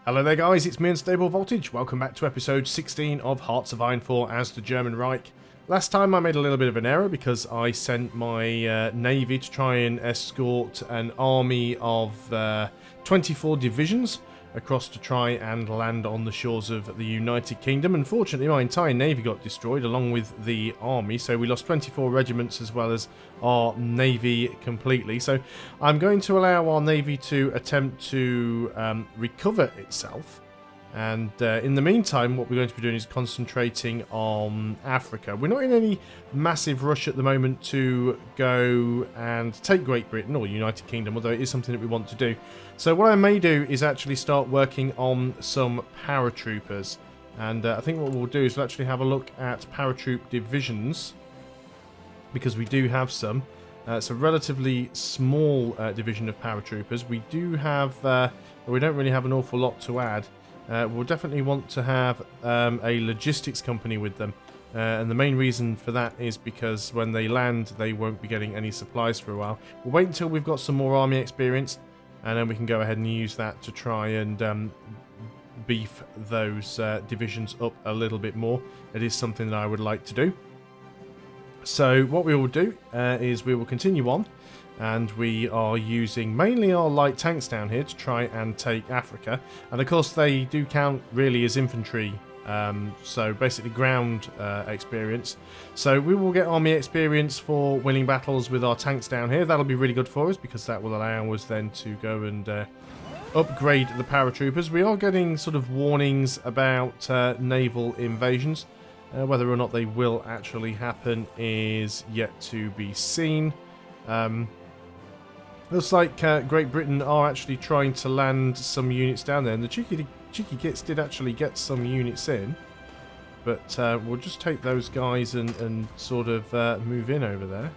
Hello there guys, it's me Unstable Voltage. Welcome back to episode 16 of Hearts of Iron 4 as the German Reich. Last time I made a little bit of an error because I sent my navy to try and escort an army of 24 divisions across to try and land on the shores of the United Kingdom. Unfortunately, my entire navy got destroyed along with the army, so we lost 24 regiments as well as our navy completely. So I'm going to allow our navy to attempt to recover itself. And in the meantime, what we're going to be doing is concentrating on Africa. We're not in any massive rush at the moment to go and take Great Britain or United Kingdom, although it is something that we want to do. So what I may do is actually start working on some paratroopers. And I think what we'll do is we'll actually have a look at paratroop divisions, because we do have some. It's a relatively small division of paratroopers. We do have, we don't really have an awful lot to add. We'll definitely want to have a logistics company with them, and the main reason for that is because when they land they won't be getting any supplies for a while. We'll wait until we've got some more army experience, and then we can go ahead and use that to try and beef those divisions up a little bit more. It is something that I would like to do. So what we will do is we will continue on, and we are using mainly our light tanks down here to try and take Africa. And of course they do count really as infantry, so basically ground experience. So we will get army experience for winning battles with our tanks down here. That'll be really good for us because that will allow us then to go and upgrade the paratroopers. We are getting sort of warnings about naval invasions. Whether or not they will actually happen is yet to be seen. Looks like Great Britain are actually trying to land some units down there, and the cheeky kits did actually get some units in, but we'll just take those guys and sort of move in over there.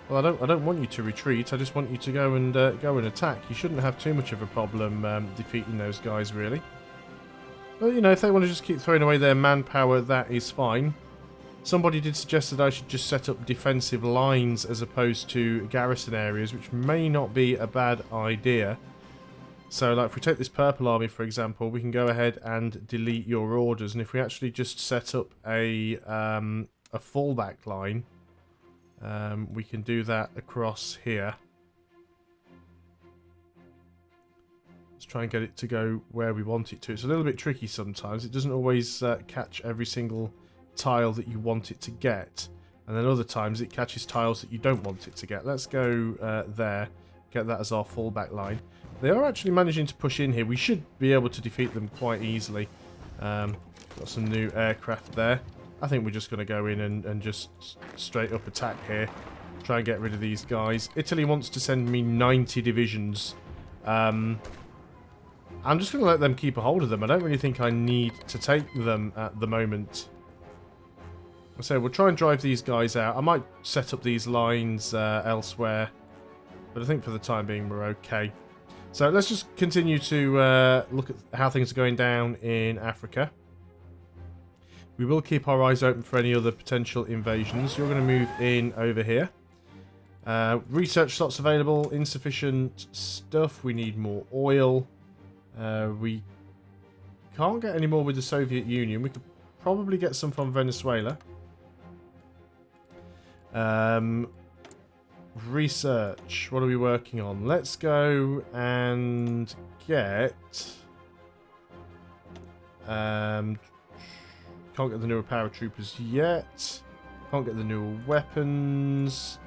Well, I don't want you to retreat. I just want you to go and attack. You shouldn't have too much of a problem defeating those guys, really. But you know, if they want to just keep throwing away their manpower, that is fine. Somebody did suggest that I should just set up defensive lines as opposed to garrison areas, which may not be a bad idea. So, like, if we take this purple army, for example, we can go ahead and delete your orders. And if we actually just set up a fallback line, we can do that across here. Let's try and get it to go where we want it to. It's a little bit tricky sometimes. It doesn't always catch every single tile that you want it to get, and then other times it catches tiles that you don't want it to get. Let's go there, get that as our fallback line. They are actually managing to push in here. We should be able to defeat them quite easily. Got some new aircraft there. I think we're just going to go in and just straight up attack here, try and get rid of these guys. Italy wants to send me 90 divisions. I'm just going to let them keep a hold of them. I don't really think I need to take them at the moment. So we'll try and drive these guys out. I might set up these lines elsewhere, but I think for the time being we're okay. So let's just continue to look at how things are going down in Africa. We will keep our eyes open for any other potential invasions. You're going to move in over here. Research slots available. Insufficient stuff. We need more oil. We can't get any more with the Soviet Union. We could probably get some from Venezuela. Research. What are we working on? Let's go and get... can't get the newer paratroopers yet. Can't get the newer weapons.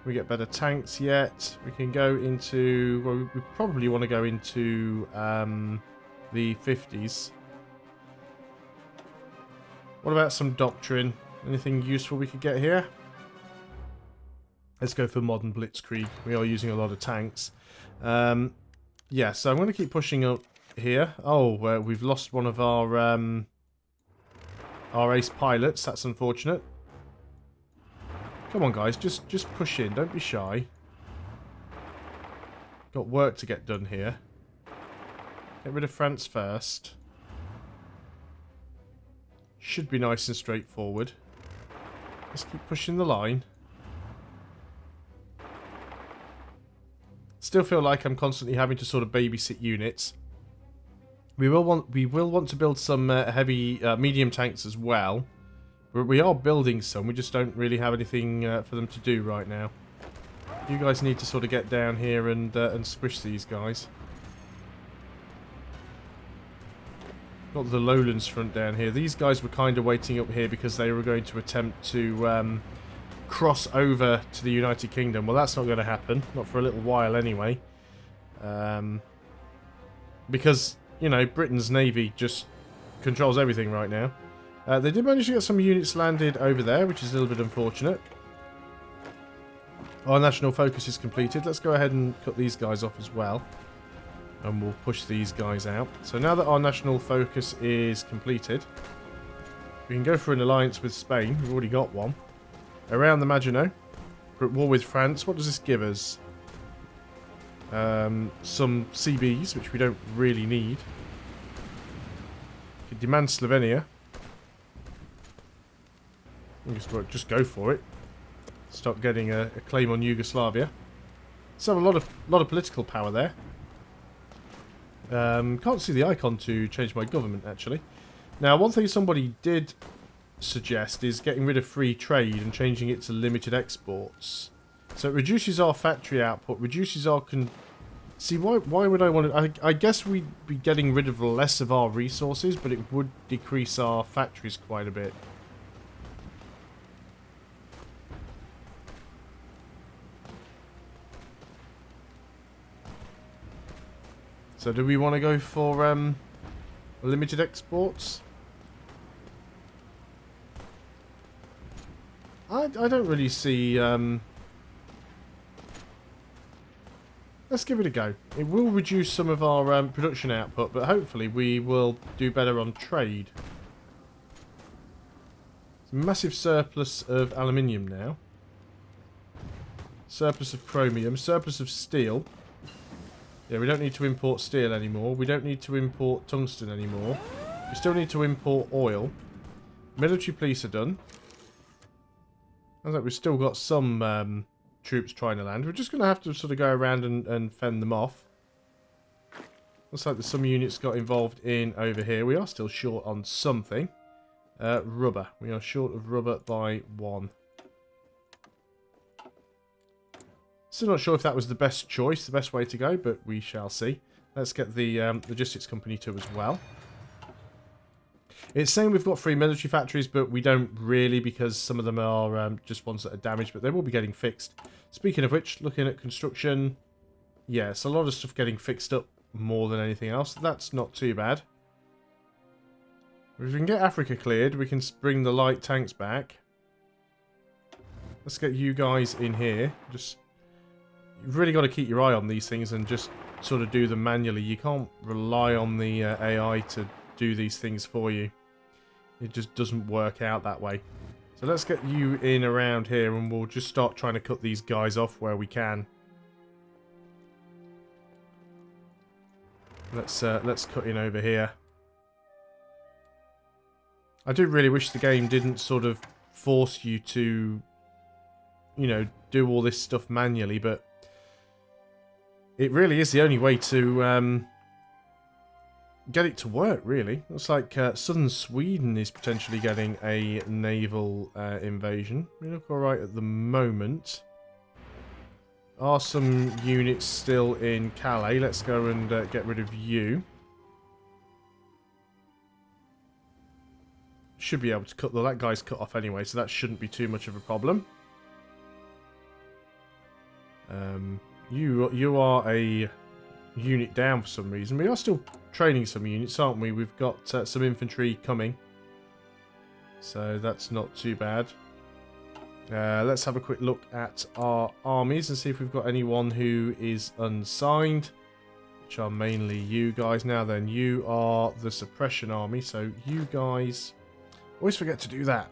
We get better tanks yet. We can go into... Well, we probably want to go into the 50s. What about some doctrine? Anything useful we could get here? Let's go for modern blitzkrieg. We are using a lot of tanks. Yeah, so I'm going to keep pushing up here. Oh, we've lost one of our ace pilots. That's unfortunate. Come on, guys. Just push in. Don't be shy. Got work to get done here. Get rid of France first. Should be nice and straightforward. Let's keep pushing the line. still feel like I'm constantly having to sort of babysit units. We will want to build some heavy medium tanks as well. We are building some. We just don't really have anything for them to do right now. You guys need to sort of get down here and squish these guys. Got the lowlands front down here. These guys were kind of waiting up here because they were going to attempt to cross over to the United Kingdom. Well, that's not going to happen. Not for a little while anyway. Because, you know, Britain's navy just controls everything right now. They did manage to get some units landed over there, which is a little bit unfortunate. Our national focus is completed. Let's go ahead and cut these guys off as well. And we'll push these guys out. So now that our national focus is completed, we can go for an alliance with Spain. We've already got one. Around the Maginot. We're at war with France. What does this give us? Some CBs, which we don't really need. We can demand Slovenia. Just go for it. Start getting a claim on Yugoslavia. So a lot of political power there. Can't see the icon to change my government, actually. Now, one thing somebody did suggest is getting rid of free trade and changing it to limited exports. So it reduces our factory output, reduces our... See, why would I want to... I guess we'd be getting rid of less of our resources, but it would decrease our factories quite a bit. So do we want to go for limited exports? I don't really see... Let's give it a go. It will reduce some of our production output, but hopefully we will do better on trade. It's a massive surplus of aluminium now. Surplus of chromium, surplus of steel. Yeah, we don't need to import steel anymore. We don't need to import tungsten anymore. We still need to import oil. Military police are done. Sounds like we've still got some troops trying to land. We're just going to have to sort of go around and fend them off. Looks like there's some units got involved in over here. We are still short on something. Rubber. We are short of rubber by 1. Still not sure if that was the best choice, the best way to go, but we shall see. Let's get the logistics company to as well. It's saying we've got 3 military factories, but we don't really because some of them are just ones that are damaged, but they will be getting fixed. Speaking of which, looking at construction, yes, a lot of stuff getting fixed up more than anything else. That's not too bad. If we can get Africa cleared, we can bring the light tanks back. Let's get you guys in here. You've really got to keep your eye on these things and just sort of do them manually. You can't rely on the AI to do these things for you. It just doesn't work out that way. So let's get you in around here and we'll just start trying to cut these guys off where we can. Let's cut in over here. I do really wish the game didn't sort of force you to, you know, do all this stuff manually, but it really is the only way to get it to work, really. Looks like southern Sweden is potentially getting a naval invasion. We look alright at the moment. Are some units still in Calais? Let's go and get rid of you. Should be able to cut... Well, that guy's cut off anyway, so that shouldn't be too much of a problem. You are a unit down for some reason. We are still training some units, aren't we? We've got some infantry coming. So that's not too bad. Let's have a quick look at our armies and see if we've got anyone who is unsigned. Which are mainly you guys. Now then, you are the suppression army. So you guys... Always forget to do that.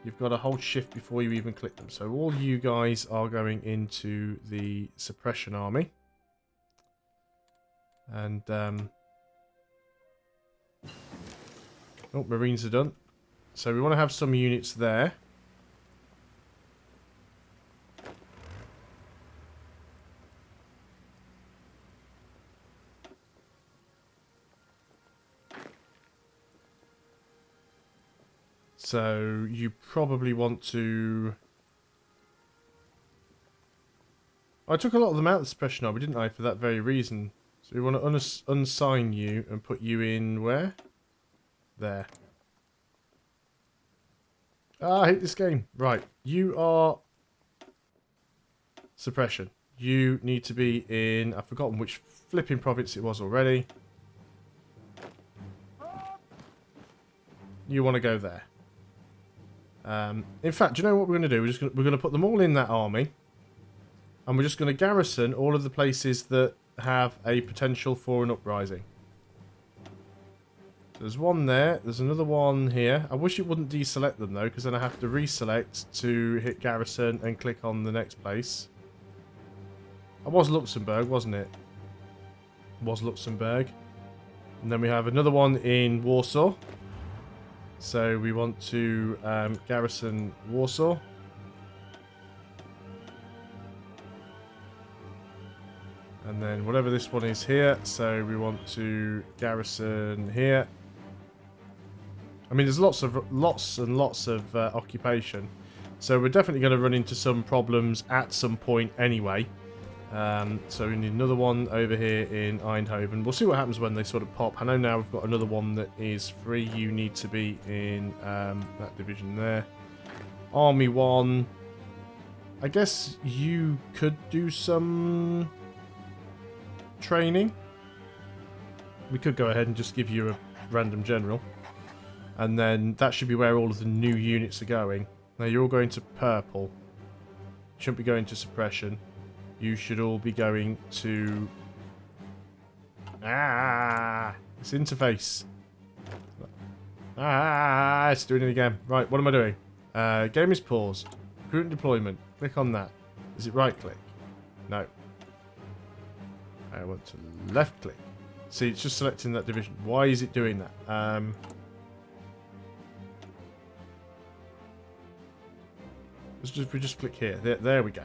You've got to hold shift before you even click them. So all you guys are going into the suppression army. And, oh, Marines are done. So we want to have some units there. So you probably want to... I took a lot of them out of the suppression army, didn't I, for that very reason. So we want to unsign you and put you in where? There. Ah, I hate this game. Right, you are suppression. You need to be in... I've forgotten which flipping province it was already. You want to go there. In fact, do you know what we're going to do? We're going to put them all in that army. And we're just going to garrison all of the places that have a potential for an uprising. There's one there. There's another one here. I wish it wouldn't deselect them, though, because then I have to reselect to hit garrison and click on the next place. It was Luxembourg, wasn't it? It was Luxembourg. And then we have another one in Warsaw. So we want to garrison Warsaw. And then whatever this one is here, so we want to garrison here. I mean, there's lots and lots of occupation. So we're definitely going to run into some problems at some point anyway. So we need another one over here in Eindhoven. We'll see what happens when they sort of pop. I know now we've got another one that is free. You need to be in that division there. Army 1. I guess you could do some training. We could go ahead and just give you a random general. And then that should be where all of the new units are going. Now you're all going to purple. You shouldn't be going to suppression. You should all be going to... It's interface. It's doing it again. Right, what am I doing? Game is paused. Recruit and deployment. Click on that. Is it right click? No. I want to left click. See, it's just selecting that division. Why is it doing that? We just click here. There we go.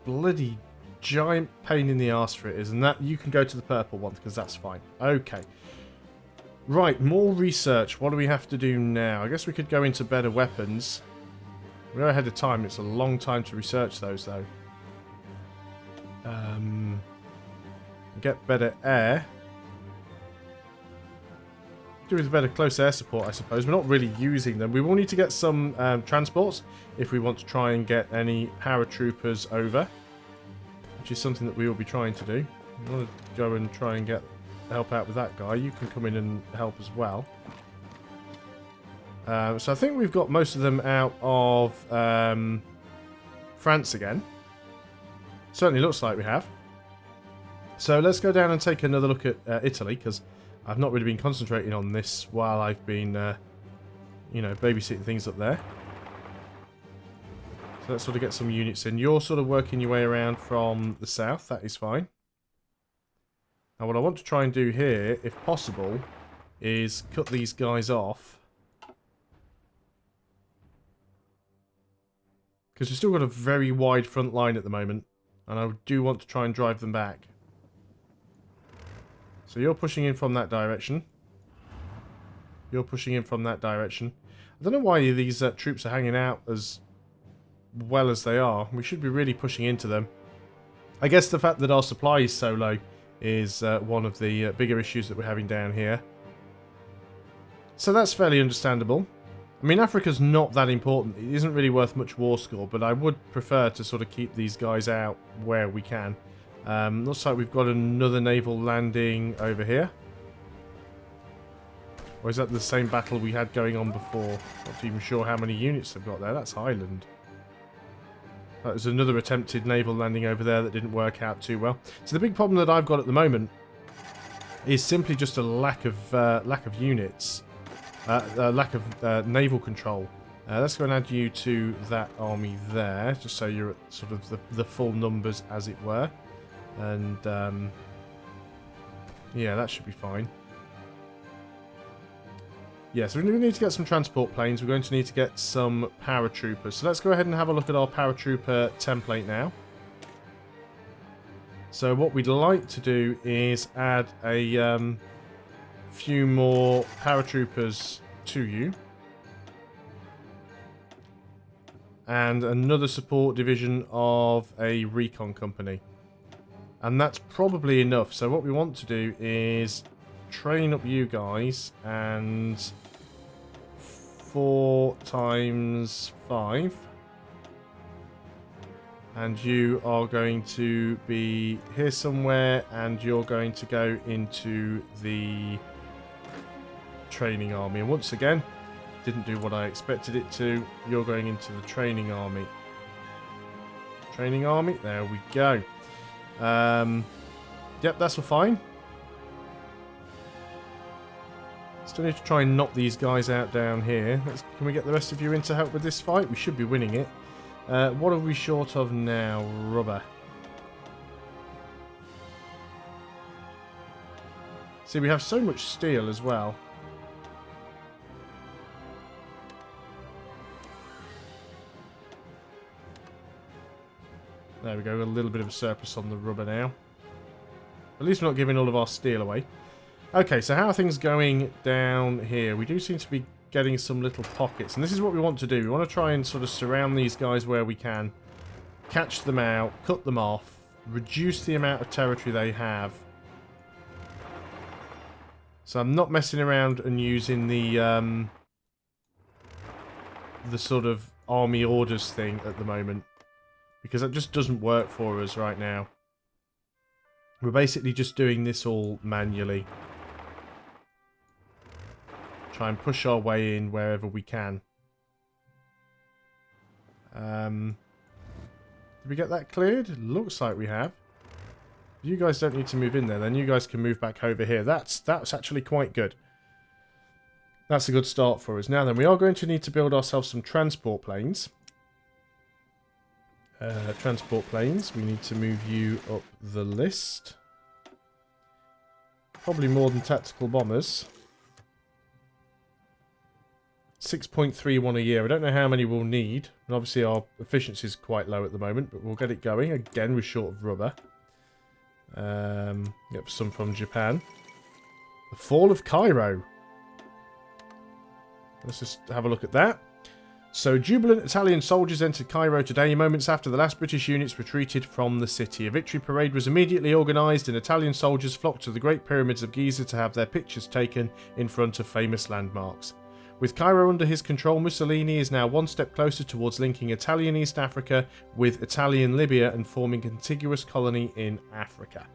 Bloody giant pain in the arse for it is, and that you can go to the purple one because that's fine. Okay. Right, more research. What do we have to do now? I guess we could go into better weapons. We're ahead of time. It's a long time to research those, though. Get better air. Do with better close air support, I suppose. We're not really using them. We will need to get some transports if we want to try and get any paratroopers over, which is something that we will be trying to do. We want to go and try and help out with that guy. You can come in and help as well. So I think we've got most of them out of France again. Certainly looks like we have. So let's go down and take another look at Italy, because I've not really been concentrating on this while I've been, you know, babysitting things up there. So let's sort of get some units in. You're sort of working your way around from the south. That is fine. Now what I want to try and do here, if possible, is cut these guys off. Because we've still got a very wide front line at the moment. And I do want to try and drive them back. So you're pushing in from that direction. You're pushing in from that direction. I don't know why these troops are hanging out as well as they are. We should be really pushing into them. I guess the fact that our supply is so low is one of the bigger issues that we're having down here. So that's fairly understandable. I mean, Africa's not that important. It isn't really worth much war score, but I would prefer to sort of keep these guys out where we can. Looks like we've got another naval landing over here. Or is that the same battle we had going on before? Not even sure how many units they've got there. That's Highland. That was another attempted naval landing over there that didn't work out too well. So the big problem that I've got at the moment is simply just a lack of units. Lack of naval control. Let's go and add you to that army there, just so you're at sort of the full numbers, as it were. And, yeah, that should be fine. Yeah, so we need to get some transport planes. We're going to need to get some paratroopers. So let's go ahead and have a look at our paratrooper template now. So what we'd like to do is add a few more paratroopers to you. and another support division of a recon company. And that's probably enough. So what we want to do is train up you guys, and 4 times 5. And you are going to be here somewhere, and you're going to go into the training army. And once again, didn't do what I expected it to. You're going into the training army. Training army, there we go. Yep, that's all fine. Still need to try and knock these guys out down here. Can we get the rest of you in to help with this fight? We should be winning it. What are we short of now? Rubber. See, we have so much steel as well. There we go, a little bit of a surplus on the rubber now. At least we're not giving all of our steel away. Okay, so how are things going down here? We do seem to be getting some little pockets, and this is what we want to do. We want to try and sort of surround these guys where we can, catch them out, cut them off, reduce the amount of territory they have. So I'm not messing around and using the sort of army orders thing at the moment, because that just doesn't work for us right now. We're basically just doing this all manually. Try and push our way in wherever we can. Did we get that cleared? Looks like we have. You guys don't need to move in there, then you guys can move back over here. That's actually quite good. That's a good start for us. Now then, we are going to need to build ourselves some transport planes. Transport planes, we need to move you up the list. Probably more than tactical bombers. 6.31 a year. I don't know how many we'll need. And obviously our efficiency is quite low at the moment, but we'll get it going. Again, we're short of rubber. Yep, some from Japan. The fall of Cairo. Let's just have a look at that. So, jubilant Italian soldiers entered Cairo today, moments after the last British units retreated from the city. A victory parade was immediately organised, and Italian soldiers flocked to the Great Pyramids of Giza to have their pictures taken in front of famous landmarks. With Cairo under his control, Mussolini is now one step closer towards linking Italian East Africa with Italian Libya and forming a contiguous colony in Africa.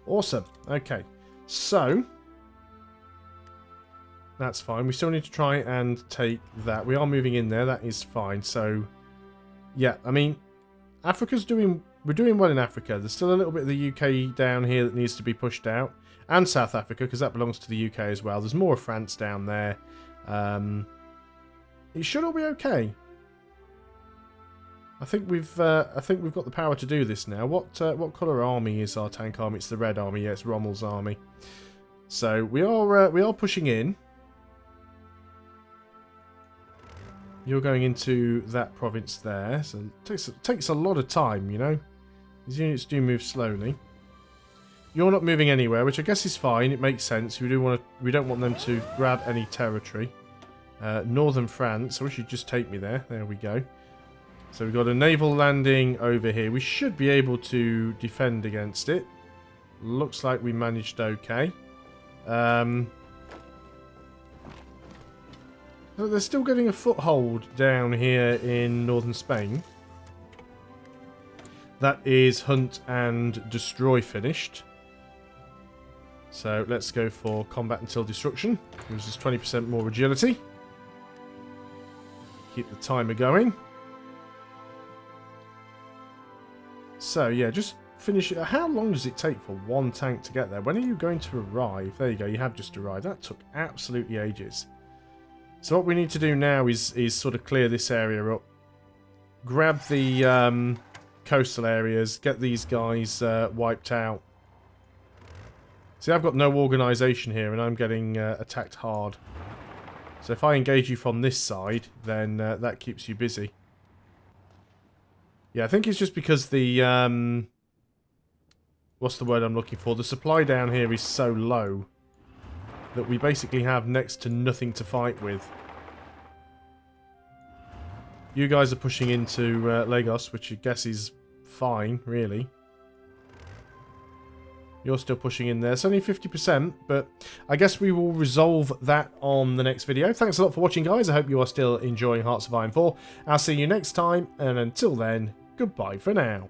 Awesome. Okay, so that's fine. We still need to try and take that. We are moving in there. That is fine. So, yeah, I mean, Africa's doing... We're doing well in Africa. There's still a little bit of the UK down here that needs to be pushed out. And South Africa, because that belongs to the UK as well. There's more of France down there. It should all be okay. I think we've got the power to do this now. What colour army is our tank army? It's the red army. Yeah, it's Rommel's army. So we are pushing in. You're going into that province there, so it takes a lot of time, you know. These units do move slowly. You're not moving anywhere, which I guess is fine. It makes sense. We don't want them to grab any territory. Northern France. I wish you'd just take me there. There we go. So we've got a naval landing over here. We should be able to defend against it. Looks like we managed okay. They're still getting a foothold down here in northern Spain. That is hunt and destroy finished. So let's go for combat until destruction. Gives us 20% more agility. Keep the timer going. So yeah, just finish it. How long does it take for one tank to get there? When are you going to arrive? There you go, you have just arrived. That took absolutely ages. So what we need to do now is sort of clear this area up. Grab the coastal areas, get these guys wiped out. See, I've got no organisation here, and I'm getting attacked hard. So if I engage you from this side, then that keeps you busy. Yeah, I think it's just because the... what's the word I'm looking for? The supply down here is so low that we basically have next to nothing to fight with. You guys are pushing into Lagos, which I guess is fine, really. You're still pushing in there. It's only 50%, but I guess we will resolve that on the next video. Thanks a lot for watching, guys. I hope you are still enjoying Hearts of Iron 4. I'll see you next time, and until then, goodbye for now.